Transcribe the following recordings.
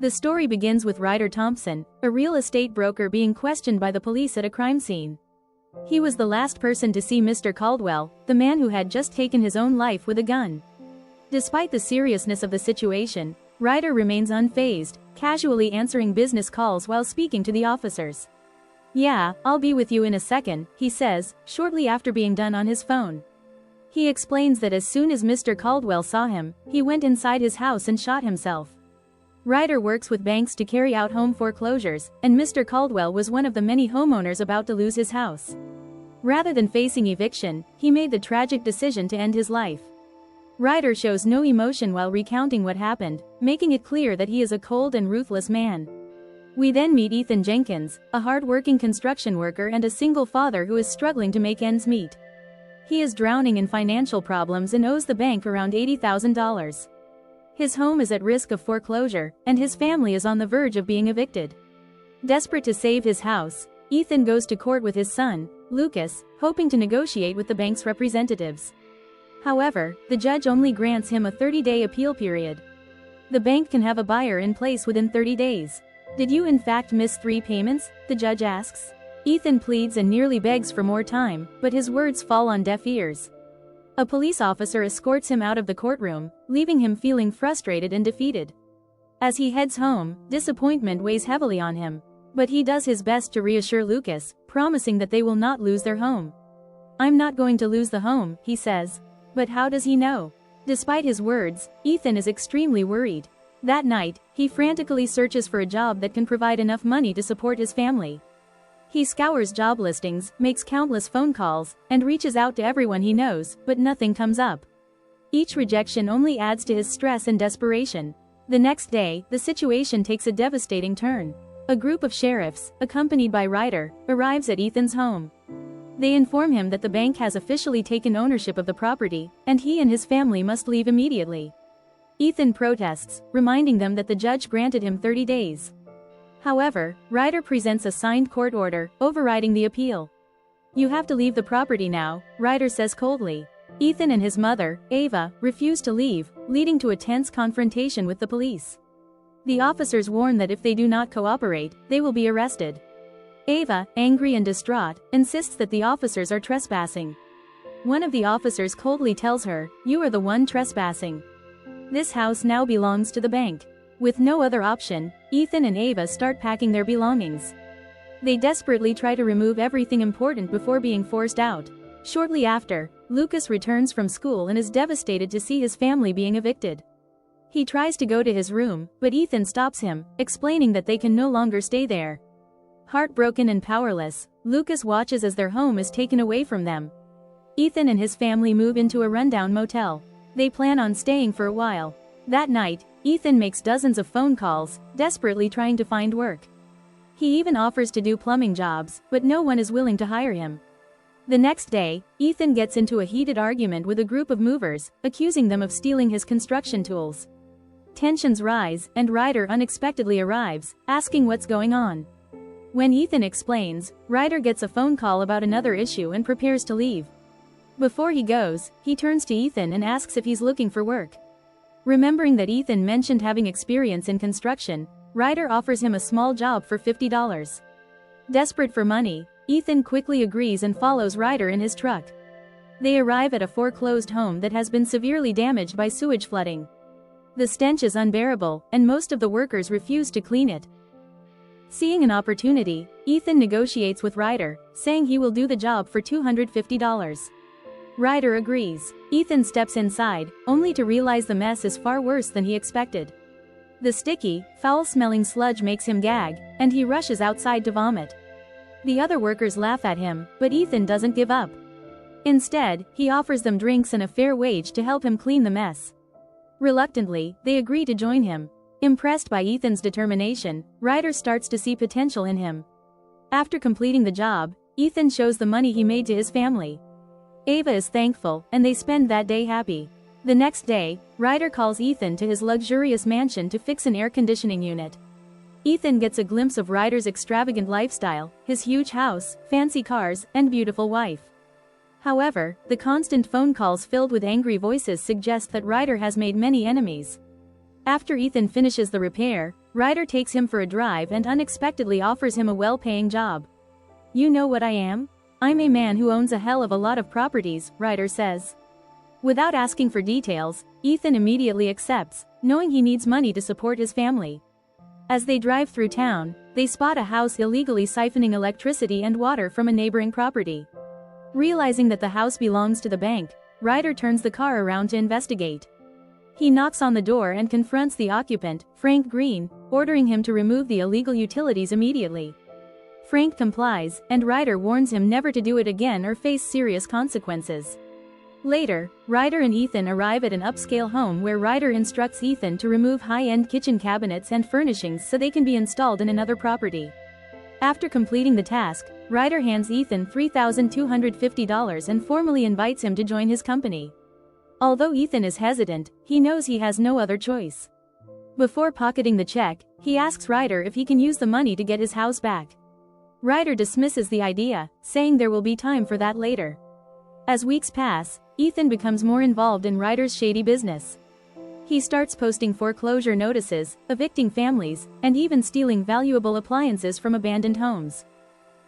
The story begins with Ryder Thompson, a real estate broker being questioned by the police at a crime scene. He was the last person to see Mr. Caldwell, the man who had just taken his own life with a gun. Despite the seriousness of the situation, Ryder remains unfazed, casually answering business calls while speaking to the officers. "Yeah, I'll be with you in a second," he says, shortly after being done on his phone. He explains that as soon as Mr. Caldwell saw him, he went inside his house and shot himself. Ryder works with banks to carry out home foreclosures, and Mr. Caldwell was one of the many homeowners about to lose his house. Rather than facing eviction, he made the tragic decision to end his life. Ryder shows no emotion while recounting what happened, making it clear that he is a cold and ruthless man. We then meet Ethan Jenkins, a hardworking construction worker and a single father who is struggling to make ends meet. He is drowning in financial problems and owes the bank around $80,000. His home is at risk of foreclosure, and his family is on the verge of being evicted. Desperate to save his house, Ethan goes to court with his son, Lucas, hoping to negotiate with the bank's representatives. However, the judge only grants him a 30-day appeal period. The bank can have a buyer in place within 30 days. "Did you in fact miss 3 payments?" the judge asks. Ethan pleads and nearly begs for more time, but his words fall on deaf ears. A police officer escorts him out of the courtroom, leaving him feeling frustrated and defeated. As he heads home, disappointment weighs heavily on him. But he does his best to reassure Lucas, promising that they will not lose their home. "I'm not going to lose the home," he says. But how does he know? Despite his words, Ethan is extremely worried. That night, he frantically searches for a job that can provide enough money to support his family. He scours job listings, makes countless phone calls, and reaches out to everyone he knows, but nothing comes up. Each rejection only adds to his stress and desperation. The next day, the situation takes a devastating turn. A group of sheriffs, accompanied by Ryder, arrives at Ethan's home. They inform him that the bank has officially taken ownership of the property, and he and his family must leave immediately. Ethan protests, reminding them that the judge granted him 30 days. However, Ryder presents a signed court order, overriding the appeal. "You have to leave the property now," Ryder says coldly. Ethan and his mother, Ava, refuse to leave, leading to a tense confrontation with the police. The officers warn that if they do not cooperate, they will be arrested. Ava, angry and distraught, insists that the officers are trespassing. One of the officers coldly tells her, "You are the one trespassing. This house now belongs to the bank." With no other option, Ethan and Ava start packing their belongings. They desperately try to remove everything important before being forced out. Shortly after, Lucas returns from school and is devastated to see his family being evicted. He tries to go to his room, but Ethan stops him, explaining that they can no longer stay there. Heartbroken and powerless, Lucas watches as their home is taken away from them. Ethan and his family move into a rundown motel. They plan on staying for a while. That night, Ethan makes dozens of phone calls, desperately trying to find work. He even offers to do plumbing jobs, but no one is willing to hire him. The next day, Ethan gets into a heated argument with a group of movers, accusing them of stealing his construction tools. Tensions rise, and Ryder unexpectedly arrives, asking what's going on. When Ethan explains, Ryder gets a phone call about another issue and prepares to leave. Before he goes, he turns to Ethan and asks if he's looking for work. Remembering that Ethan mentioned having experience in construction, Ryder offers him a small job for $50. Desperate for money, Ethan quickly agrees and follows Ryder in his truck. They arrive at a foreclosed home that has been severely damaged by sewage flooding. The stench is unbearable, and most of the workers refuse to clean it. Seeing an opportunity, Ethan negotiates with Ryder, saying he will do the job for $250. Ryder agrees. Ethan steps inside, only to realize the mess is far worse than he expected. The sticky, foul-smelling sludge makes him gag, and he rushes outside to vomit. The other workers laugh at him, but Ethan doesn't give up. Instead, he offers them drinks and a fair wage to help him clean the mess. Reluctantly, they agree to join him. Impressed by Ethan's determination, Ryder starts to see potential in him. After completing the job, Ethan shows the money he made to his family. Ava is thankful, and they spend that day happy. The next day, Ryder calls Ethan to his luxurious mansion to fix an air conditioning unit. Ethan gets a glimpse of Ryder's extravagant lifestyle, his huge house, fancy cars, and beautiful wife. However, the constant phone calls filled with angry voices suggest that Ryder has made many enemies. After Ethan finishes the repair, Ryder takes him for a drive and unexpectedly offers him a well-paying job. "You know what I am? I'm a man who owns a hell of a lot of properties," Ryder says. Without asking for details, Ethan immediately accepts, knowing he needs money to support his family. As they drive through town, they spot a house illegally siphoning electricity and water from a neighboring property. Realizing that the house belongs to the bank, Ryder turns the car around to investigate. He knocks on the door and confronts the occupant, Frank Green, ordering him to remove the illegal utilities immediately. Frank complies, and Ryder warns him never to do it again or face serious consequences. Later, Ryder and Ethan arrive at an upscale home where Ryder instructs Ethan to remove high-end kitchen cabinets and furnishings so they can be installed in another property. After completing the task, Ryder hands Ethan $3,250 and formally invites him to join his company. Although Ethan is hesitant, he knows he has no other choice. Before pocketing the check, he asks Ryder if he can use the money to get his house back. Ryder dismisses the idea, saying there will be time for that later. As weeks pass, Ethan becomes more involved in Ryder's shady business. He starts posting foreclosure notices, evicting families, and even stealing valuable appliances from abandoned homes.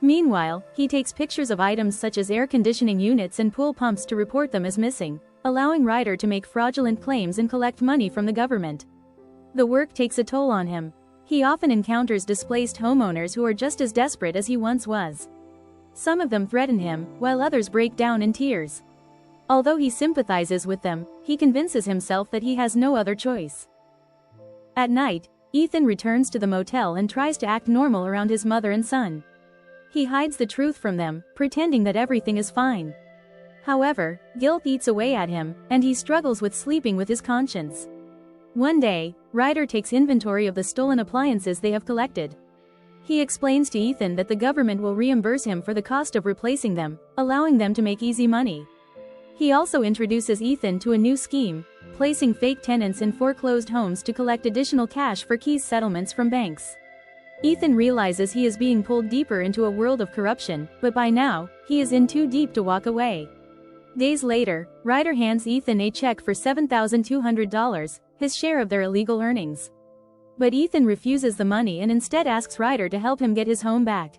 Meanwhile, he takes pictures of items such as air conditioning units and pool pumps to report them as missing, allowing Ryder to make fraudulent claims and collect money from the government. The work takes a toll on him. He often encounters displaced homeowners who are just as desperate as he once was. Some of them threaten him, while others break down in tears. Although he sympathizes with them, he convinces himself that he has no other choice. At night, Ethan returns to the motel and tries to act normal around his mother and son. He hides the truth from them, pretending that everything is fine. However, guilt eats away at him, and he struggles with sleeping with his conscience. One day, Ryder takes inventory of the stolen appliances they have collected. He explains to Ethan that the government will reimburse him for the cost of replacing them, allowing them to make easy money. He also introduces Ethan to a new scheme, placing fake tenants in foreclosed homes to collect additional cash for keys settlements from banks. Ethan realizes he is being pulled deeper into a world of corruption, but by now, he is in too deep to walk away. Days later, Ryder hands Ethan a check for $7,200, his share of their illegal earnings. But Ethan refuses the money and instead asks Ryder to help him get his home back.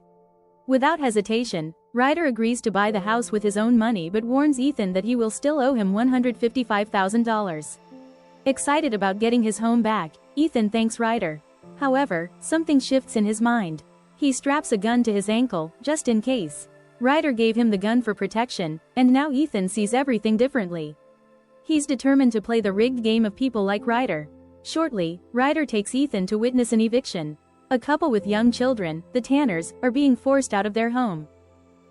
Without hesitation, Ryder agrees to buy the house with his own money but warns Ethan that he will still owe him $155,000. Excited about getting his home back, Ethan thanks Ryder. However, something shifts in his mind. He straps a gun to his ankle, just in case. Ryder gave him the gun for protection, and now Ethan sees everything differently. He's determined to play the rigged game of people like Ryder. Shortly, Ryder takes Ethan to witness an eviction. A couple with young children, the Tanners, are being forced out of their home.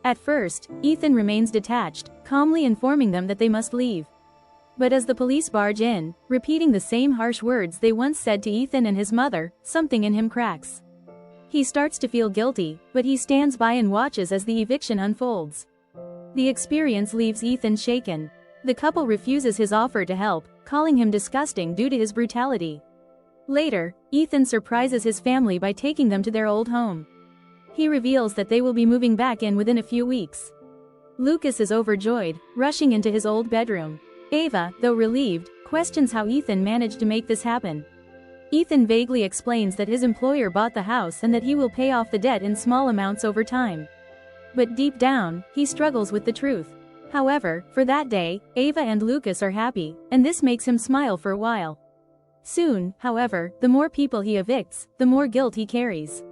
At first, Ethan remains detached, calmly informing them that they must leave. But as the police barge in, repeating the same harsh words they once said to Ethan and his mother, something in him cracks. He starts to feel guilty, but he stands by and watches as the eviction unfolds. The experience leaves Ethan shaken. The couple refuses his offer to help, calling him disgusting due to his brutality. Later, Ethan surprises his family by taking them to their old home. He reveals that they will be moving back in within a few weeks. Lucas is overjoyed, rushing into his old bedroom. Ava, though relieved, questions how Ethan managed to make this happen. Ethan vaguely explains that his employer bought the house and that he will pay off the debt in small amounts over time. But deep down, he struggles with the truth. However, for that day, Ava and Lucas are happy, and this makes him smile for a while. Soon, however, the more people he evicts, the more guilt he carries.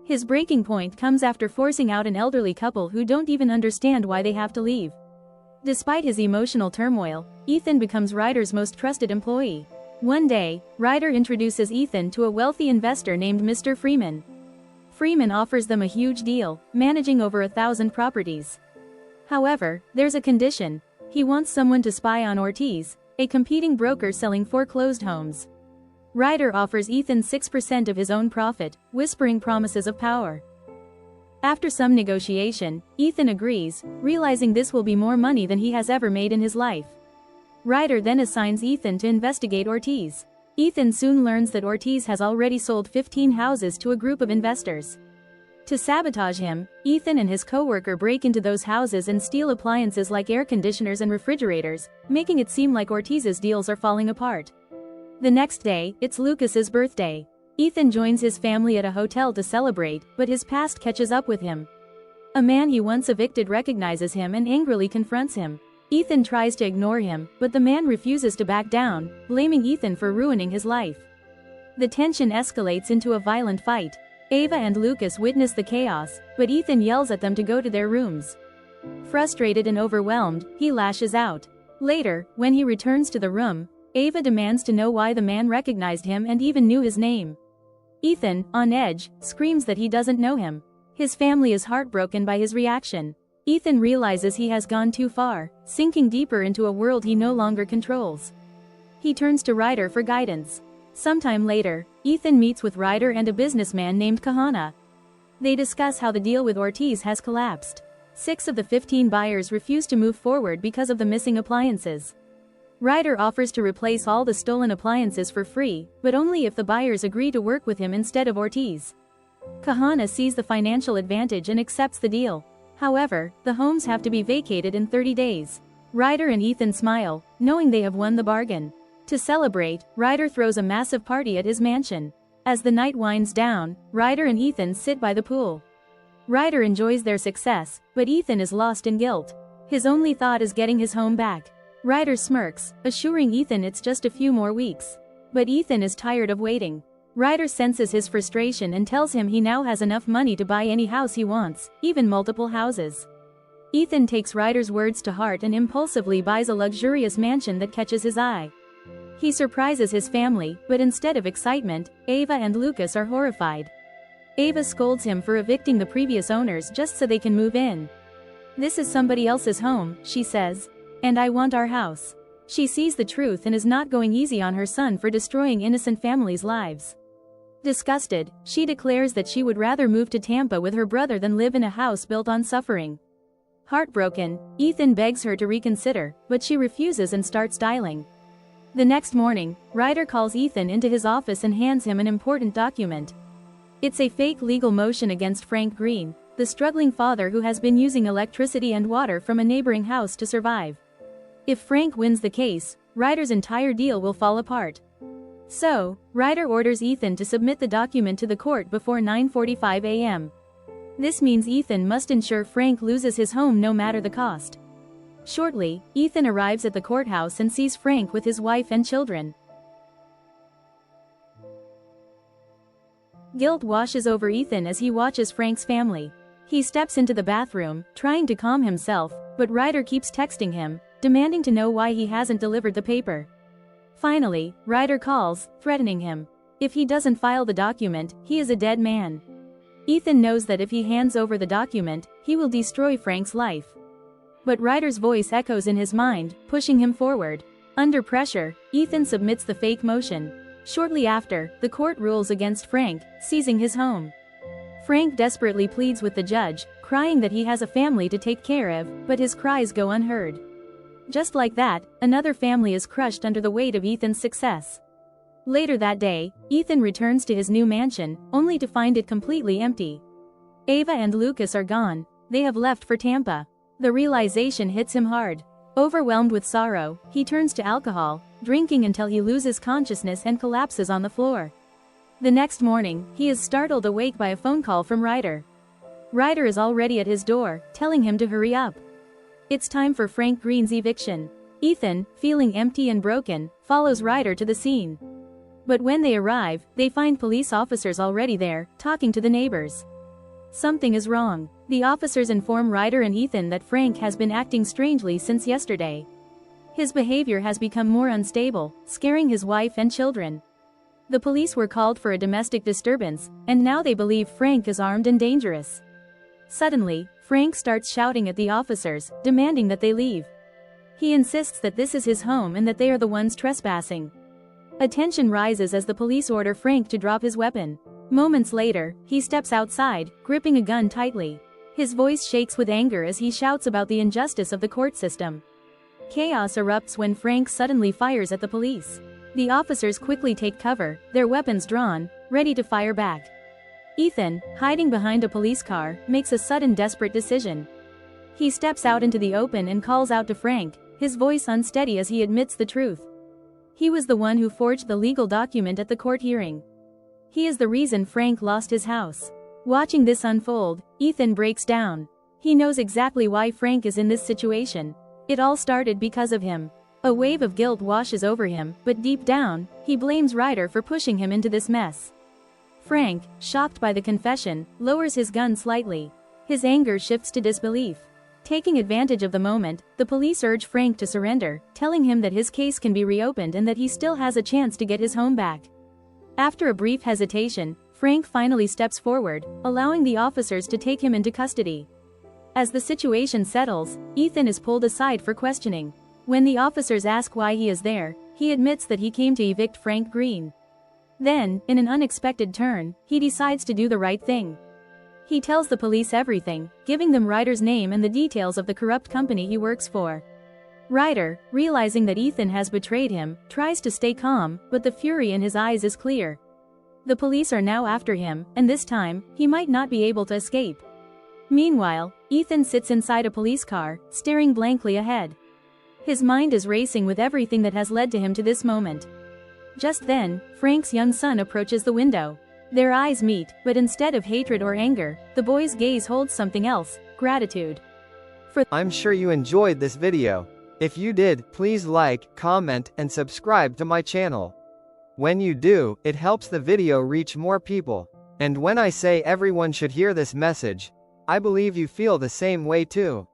His breaking point comes after forcing out an elderly couple who don't even understand why they have to leave. Despite his emotional turmoil, Ethan becomes Ryder's most trusted employee. One day, Ryder introduces Ethan to a wealthy investor named Mr. Freeman. Freeman offers them a huge deal, managing over 1,000 properties. However, there's a condition. He wants someone to spy on Ortiz, a competing broker selling foreclosed homes. Ryder offers Ethan 6% of his own profit, whispering promises of power. After some negotiation, Ethan agrees, realizing this will be more money than he has ever made in his life. Ryder then assigns Ethan to investigate Ortiz. Ethan soon learns that Ortiz has already sold 15 houses to a group of investors. To sabotage him, Ethan and his coworker break into those houses and steal appliances like air conditioners and refrigerators, making it seem like Ortiz's deals are falling apart. The next day, it's Lucas's birthday. Ethan joins his family at a hotel to celebrate, but his past catches up with him. A man he once evicted recognizes him and angrily confronts him. Ethan tries to ignore him, but the man refuses to back down, blaming Ethan for ruining his life. The tension escalates into a violent fight. Ava and Lucas witness the chaos, but Ethan yells at them to go to their rooms. Frustrated and overwhelmed, he lashes out. Later, when he returns to the room, Ava demands to know why the man recognized him and even knew his name. Ethan, on edge, screams that he doesn't know him. His family is heartbroken by his reaction. Ethan realizes he has gone too far, sinking deeper into a world he no longer controls. He turns to Ryder for guidance. Sometime later, Ethan meets with Ryder and a businessman named Kahana. They discuss how the deal with Ortiz has collapsed. 6 of the 15 buyers refuse to move forward because of the missing appliances. Ryder offers to replace all the stolen appliances for free, but only if the buyers agree to work with him instead of Ortiz. Kahana sees the financial advantage and accepts the deal. However, the homes have to be vacated in 30 days. Ryder and Ethan smile, knowing they have won the bargain. To celebrate, Ryder throws a massive party at his mansion. As the night winds down, Ryder and Ethan sit by the pool. Ryder enjoys their success, but Ethan is lost in guilt. His only thought is getting his home back. Ryder smirks, assuring Ethan it's just a few more weeks. But Ethan is tired of waiting. Ryder senses his frustration and tells him he now has enough money to buy any house he wants, even multiple houses. Ethan takes Ryder's words to heart and impulsively buys a luxurious mansion that catches his eye. He surprises his family, but instead of excitement, Ava and Lucas are horrified. Ava scolds him for evicting the previous owners just so they can move in. "This is somebody else's home," she says. "And I want our house." She sees the truth and is not going easy on her son for destroying innocent families' lives. Disgusted, she declares that she would rather move to Tampa with her brother than live in a house built on suffering. Heartbroken, Ethan begs her to reconsider, but she refuses and starts dialing. The next morning, Ryder calls Ethan into his office and hands him an important document. It's a fake legal motion against Frank Green, the struggling father who has been using electricity and water from a neighboring house to survive. If Frank wins the case, Ryder's entire deal will fall apart. So, Ryder orders Ethan to submit the document to the court before 9:45 a.m. This means Ethan must ensure Frank loses his home no matter the cost. Shortly, Ethan arrives at the courthouse and sees Frank with his wife and children. Guilt washes over Ethan as he watches Frank's family. He steps into the bathroom, trying to calm himself, but Ryder keeps texting him, demanding to know why he hasn't delivered the paper. Finally, Ryder calls, threatening him. If he doesn't file the document, he is a dead man. Ethan knows that if he hands over the document, he will destroy Frank's life. But Ryder's voice echoes in his mind, pushing him forward. Under pressure, Ethan submits the fake motion. Shortly after, the court rules against Frank, seizing his home. Frank desperately pleads with the judge, crying that he has a family to take care of, but his cries go unheard. Just like that, another family is crushed under the weight of Ethan's success. Later that day, Ethan returns to his new mansion, only to find it completely empty. Ava and Lucas are gone. They have left for Tampa. The realization hits him hard. Overwhelmed with sorrow, he turns to alcohol, drinking until he loses consciousness and collapses on the floor. The next morning, he is startled awake by a phone call from Ryder. Ryder is already at his door, telling him to hurry up. It's time for Frank Green's eviction. Ethan, feeling empty and broken, follows Ryder to the scene. But when they arrive, they find police officers already there, talking to the neighbors. Something is wrong. The officers inform Ryder and Ethan that Frank has been acting strangely since yesterday. His behavior has become more unstable, scaring his wife and children. The police were called for a domestic disturbance, and now they believe Frank is armed and dangerous. Suddenly, Frank starts shouting at the officers, demanding that they leave. He insists that this is his home and that they are the ones trespassing. Attention rises as the police order Frank to drop his weapon. Moments later, he steps outside, gripping a gun tightly. His voice shakes with anger as he shouts about the injustice of the court system. Chaos erupts when Frank suddenly fires at the police. The officers quickly take cover, their weapons drawn, ready to fire back. Ethan, hiding behind a police car, makes a sudden desperate decision. He steps out into the open and calls out to Frank, his voice unsteady as he admits the truth. He was the one who forged the legal document at the court hearing. He is the reason Frank lost his house. Watching this unfold, Ethan breaks down. He knows exactly why Frank is in this situation. It all started because of him. A wave of guilt washes over him, but deep down, he blames Ryder for pushing him into this mess. Frank, shocked by the confession, lowers his gun slightly. His anger shifts to disbelief. Taking advantage of the moment, the police urge Frank to surrender, telling him that his case can be reopened and that he still has a chance to get his home back. After a brief hesitation, Frank finally steps forward, allowing the officers to take him into custody. As the situation settles, Ethan is pulled aside for questioning. When the officers ask why he is there, he admits that he came to evict Frank Green. Then, in an unexpected turn, he decides to do the right thing. He tells the police everything, giving them Ryder's name and the details of the corrupt company he works for. Ryder, realizing that Ethan has betrayed him, tries to stay calm, but the fury in his eyes is clear. The police are now after him, and this time, he might not be able to escape. Meanwhile, Ethan sits inside a police car, staring blankly ahead. His mind is racing with everything that has led to him to this moment. Just then, Frank's young son approaches the window. Their eyes meet, but instead of hatred or anger, the boy's gaze holds something else: gratitude. I'm sure you enjoyed this video. If you did, please like, comment, and subscribe to my channel. When you do, it helps the video reach more people. And when I say everyone should hear this message, I believe you feel the same way too.